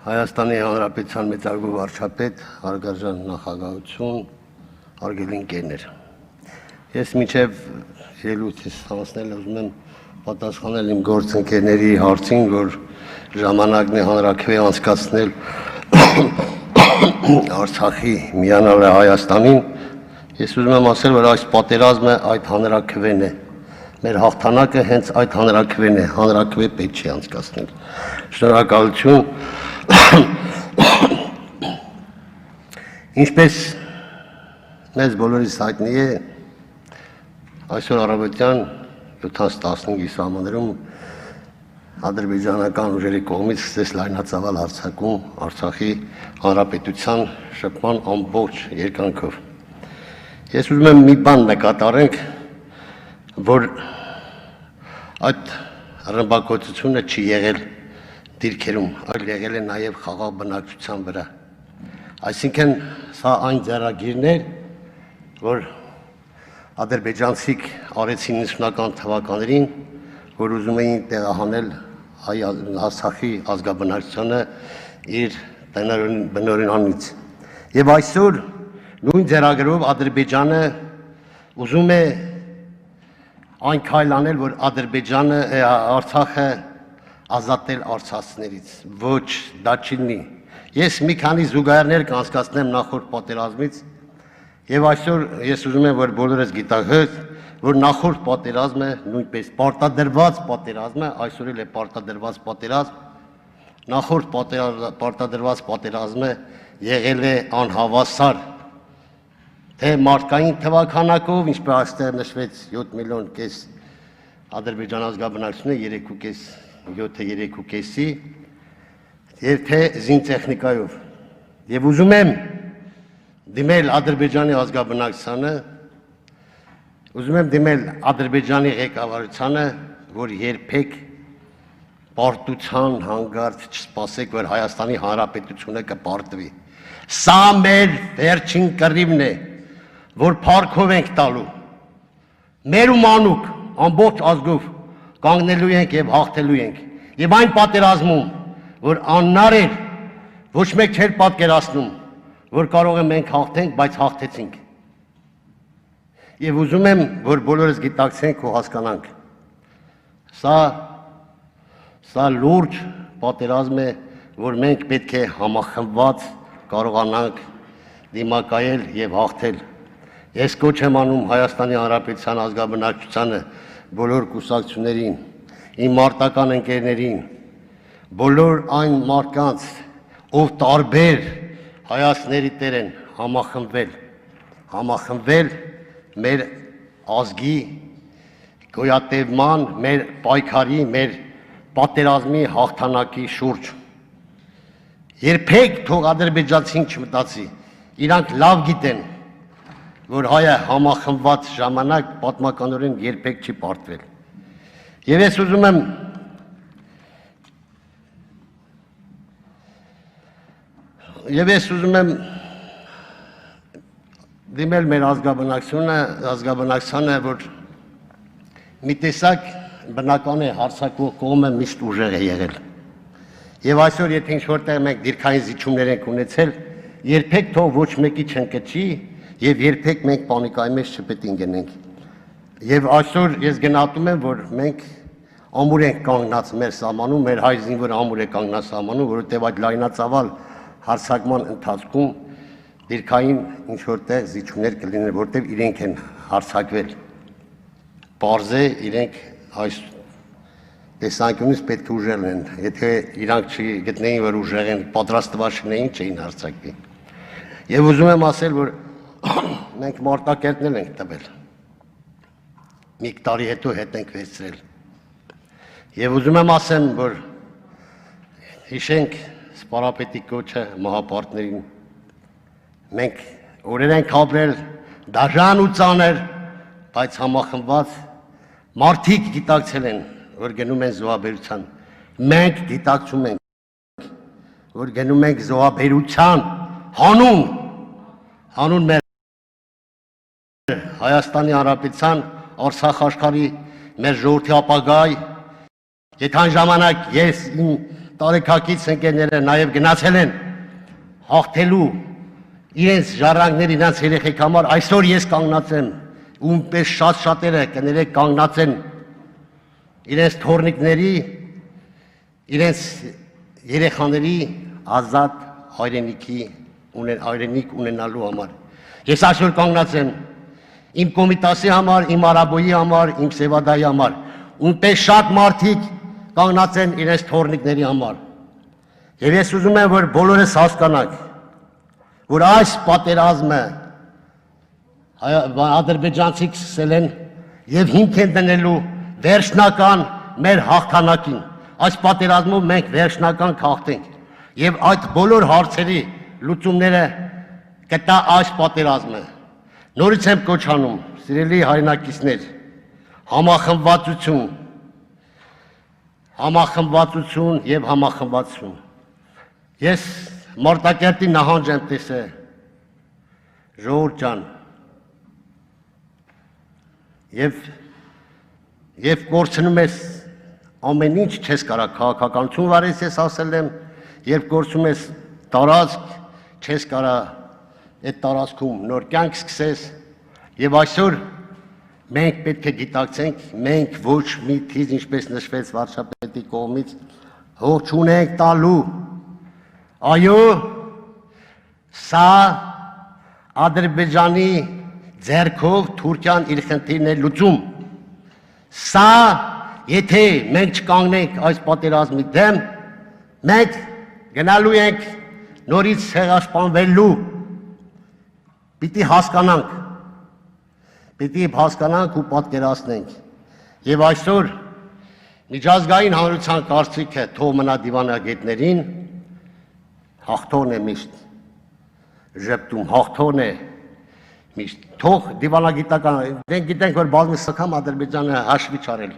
Հայաստանի Հանրապետության մեծարգո վարչապետ, հարգարժան նախագահություն, հարգելի ընկերներ։ Ես մինչև ելույթս հասնել ուզում եմ պատասխանել իմ գործընկերների հարցին, որ ժամանակն է հանրաքվե անցկացնել Արցախի միանալը Հայաստանին։ Ես ուզում եմ ասել, որ այս պատերազմը այդ հանրաքվեն է։ Մեր հաղթանակը հենց այդ հանրաքվեն է, հանրաքվե պետք չի անցկացնել։ Շնորհակալություն։ Ինչպես մեզ բոլորիս հայտնի է, այսօր առավոտյան 7:15-ի սահմաններում ադրբեջանական ուժերի կողմից սկսեց լայնածավալ հարձակում Արցախի հանրապետության շփման ամբողջ երկայնքով։ Ես ուզում եմ մի բան նկատառենք, որ այդ ռմբակոծությունը չի եղել դիրքերում, այլ եղել է նաև խաղաղ բնակչության վրա։ Այսինքն սա այն ձեռագիրն էր, որ ադրբեջանցիք արեցին 90-ական թվականներին, որ ուզում էին տեղահանել Արցախի ազգաբնակչությանը իր բնօրինանից։ Եվ այսօր նույն ձեռագրով Ադրբեջանը ուզում է այն քայլ անել, որ Ադրբեջանը Արցախը ազատել արցախցիներից, ոչ դա չի լինի։ Ես մի քանի զուգահեռներ կանցկացնեմ նախորդ պատերազմից, եւ այսօր ես ուզում եմ, որ բոլորս գիտակցեք, որ նախորդ պատերազմը նույնպես պարտադրված պատերազմը, այսօր էլ է պարտադրված պատերազմ, նախորդ պարտադրված պատերազմը եղել է անհավասար, թե մարդկային թվականակով, ինչպես այստեղ նշվեց 7 միլիոն կես Ադրբեջան ազգաբնակչությունը 3.5-ի, եւ թե զինտեխնիկայով։ Եվ ուզում եմ դիմել Ադրբեջանի ազգաբնակչությանը, ուզում եմ դիմել Ադրբեջանի ղեկավարությանը, որ երբեք պարտության հանգարց չսպասեք, որ Հայաստանի Հանրապետությունը կպարտվի։ Սա մեր վերջին կռիվն է, որ փառքով ենք տալու։ Մեր ու մանուկ ամբողջ ազգով կանգնելու ենք եւ հաղթելու ենք։ Եվ այն պատերազմում, որ աննար էր, ոչ մեկ չէր պատկերացնում, որ կարող է մենք հաղթենք, բայց հաղթեցինք։ Եվ ուզում եմ, որ բոլորս գիտակցենք ու հասկանանք։ Սա լուրջ պատերազմ է, որ մենք պետք է համախմբված կարողանանք դիմակայել եւ հաղթել։ Ես կոչ եմ անում Հայաստանի Հանրապետության ազգաբնակչությանը, բոլոր կուսակցություններին, իմ մարտական ընկերներին, բոլոր այն մարդկանց, ով տարբեր հայացքների տեր են, համախմբվել մեր ազգի գոյատևման, մեր պայքարի, մեր պատերազմի հաղթանակի շուրջ։ Երբեք թող ադրբեջանցին չմտածի, իրանք լավ գիտեն, որ հայը համախմբված ժամանակ պատմականորեն երբեք չի պարտվել։ Եվ ես ուզում եմ դիմել մեր ազգաբնակչությանը, որ մի տեսակ բնական է հարձակվող կողմը միշտ ուժեղ է եղել։ Եվ այսօր եթե ինչ-որտեղ մենք դիրքային զիջումներ ենք ունեցել, երբեք թող ոչ մեկի չընկճի եւ երբեք մենք պանիկայի մեջ չպետք է ընկնենք։ Եվ այսօր ես գնահատում եմ, որ մենք ամուր ենք կանգնած մեր սահմանում, մեր հայ զինվորը ամուր է կանգնած սահմանում, որովհետեւ այդ լայնածավալ հարձակման ընթացքում դիրքային ինչ-որտեղ զիջումներ կլինեն, որովհետեւ իրենք են հարձակվել։ Պարզ է, իրենք այս տեսանկյունից պետք է ուժեղ են, եթե իրանք չգտնեին, որ ուժեղ են, պատրաստված չնեին, չէին հարձակվի։ Եվ ուզում եմ ասել, որ մենք մարտակերտներ ենք տվել, մի տարի հետո հետ ենք վերցրել։ Եվ ուզում եմ ասեմ, որ հիշենք սպարապետի կոչը մահապարտներին, մենք օրեր ենք ապրել, դաժան ու ծանր, բայց համախմբված մարդիկ գիտակցել են, որ գնում են զոհաբերության, մենք գիտակցում ենք, որ գնում ենք զոհաբերության, հանուն մեր Հայաստանի Հանրապետության, Արցախ աշխարհի, մեր ժողովրդի ապագայի, եթե այն ժամանակ ես իմ տարեքակից ընկերները նաև գնացել են հաղթելու իրենց ժառանգներ, իրենց երեխեք համար, այսօր ես կանգնած եմ, ումպես շատերը կներեք կանգնած են իրենց թորնիկների, իրենց երեխաների ազատ հայրենիք ունենալու համար։ Ես այսօր կանգնած եմ իմ Կոմիտասի համար, իմ Արաբոյի համար, իմ Սևադայի համար, ումպես շատ մարդիկ կանգնած են իրենց թորնիկների համար։ Եվ ես ուզում եմ, որ բոլորս հասկանանք, որ այս պատերազմը ադրբեջանցիք սկսել են եւ հիմք են դնելու վերջնական մեր հաղթանակին։ Այս պատերազմով մենք վերջնական կհաղթենք եւ այդ բոլոր հարցերի լուծումները կտա այս պատերազմը։ Նորից եմ կոչանում, սիրելի հայրենակիցներ, համախմբվածություն եւ համախմբվածություն։ Ես Մարտակերտի նահանջ եմ տեսել, ժողովուրդ ջան, եւ կորցնում ես ամեն ինչ չես կարա, քաղաքականություն վարես ես ասել եմ, երբ կորցնում ես տարածք, չես կարա այդ տարածքում նոր կյանք սկսես, եւ այսօր մենք պետք է գիտակցենք, մենք ոչ մի թիզ, ինչպես նշվեց վարչապետի կողմից, հող չունենք տալու։ Այո, սա Ադրբեջանի ձեռքով Թուրքիան իր խնդիրն է լուծում։ Սա, եթե մենք չկանգնենք այս պատերազմի դեմ, մենք գնալու ենք նորից ցեղասպանվելու։ Պիտի հասկանանք ու պատկերացնենք։ Եվ այսօր միջազգային հանրության կարծիքը թող մնա դիվանագետներին, հաղթողն է միշտ ժպտում, հաղթողն է միշտ, թող դիվանագիտական, մենք գիտենք, որ բազմիցս անգամ Ադրբեջանը հաշվի չարել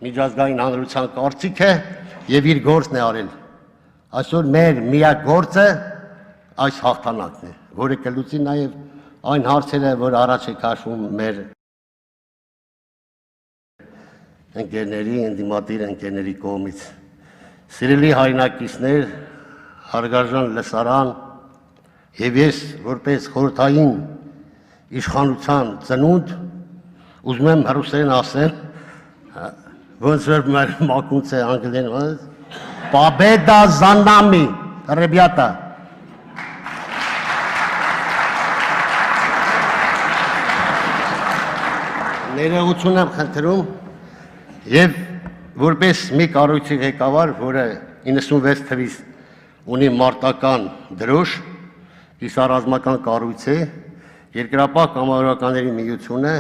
միջազգային հանրության կարծիքը եւ իր գործն է արել։ Այսօր մեր միակ գործը այս հաղթանակն է, որը կլուծի նաեւ այն հարցերը, որ առաջ է քաշվում մեր ընկերների, ընդդիմադիր ընկերների կողմից։ Սիրելի հայրենակիցներ, հարգարժան լսարան, եւ ես որպես խորհրդային իշխանության ծնունդ ուզում եմ ռուսերեն ասել, ոնց որ մեր մակունցը անգլերեն, Победа за нами, ребята։ Ներողություն եմ խնդրում եւ որպես մի կառույցի ղեկավար, որը 96 թվականից ունի մարտական դրոշ, կիսառազմական կառույց է, Երկրապահ կամավորականների միությունը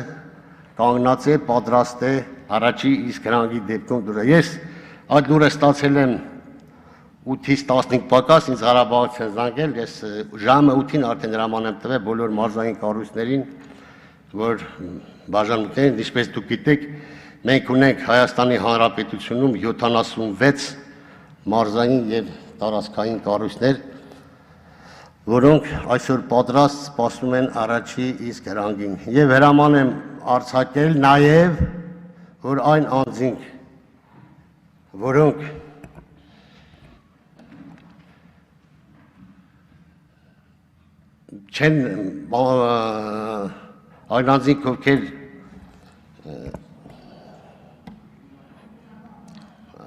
կանգնած է, պատրաստ է առաջի իսկ հրանգի դեպքում դուրը։ Ես այդ լուրը ստացել եմ 8-ից 15 պակաս, ինձ Ղարաբաղից են զանգել, ես ժամը 8-ին արդեն հրաման եմ տվել բոլոր մարզային կառույցներին, որ բաժանմունքներին, ինչպես դուք գիտեք, մենք ունենք Հայաստանի Հանրապետությունում 76 մարզային եւ տարածքային կառույցներ, որոնք այսօր պատրաստ սպասում են առաջի իսկ հրանգին։ Եվ հրաման եմ արձակել նաեւ, որ այն անձինք, որոնք չեն այն անձինք, ովքեր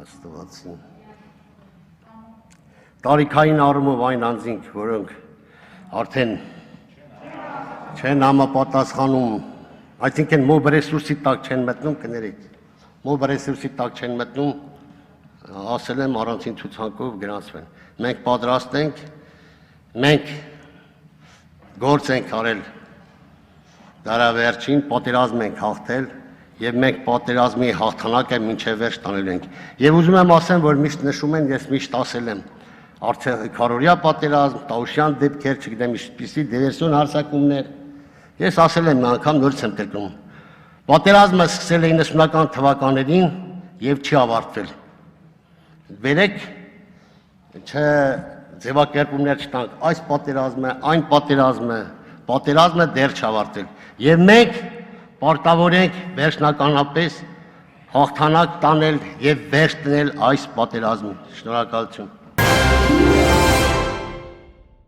աստվածին տարիքային առումով այն անձինք, որոնք արդեն չեն համապատասխանում, այսինքն մոբ ռեսուրսի տակ չեն մտնում, կներեք, մոբ ռեսուրսի տակ չեն մտնում, ասել եմ առանցին ցուցակով գրանցվեն։ Մենք պատրաստ ենք, մենք գործ ենք արել դարավերջին, պատերազմ ենք հաղթել եւ մենք պատերազմի հաղթանակը մինչեւ վերջ տանել ենք։ Եվ ուզում եմ ասեմ, որ միշտ նշում են, ես միշտ ասել եմ, Քարորիա պատերազմ, Տաուշյան դեպքեր, չգիտեմ ինչպիսի դիվերսիոն հարձակումներ, ես ասել եմ մի անգամ, նորից եմ կրկնում, պատերազմը սկսել է 90-ական թվականներին եւ չի ավարտվել։ Վերեք ձևակերպումներ չտանք, այս պատերազմը, այն պատերազմը դեռ չավարտել։ Եվ մենք պարտավոր ենք վերջնականապես հաղթանակ տանել եւ վերջ դնել այս պատերազմին։ Շնորհակալություն։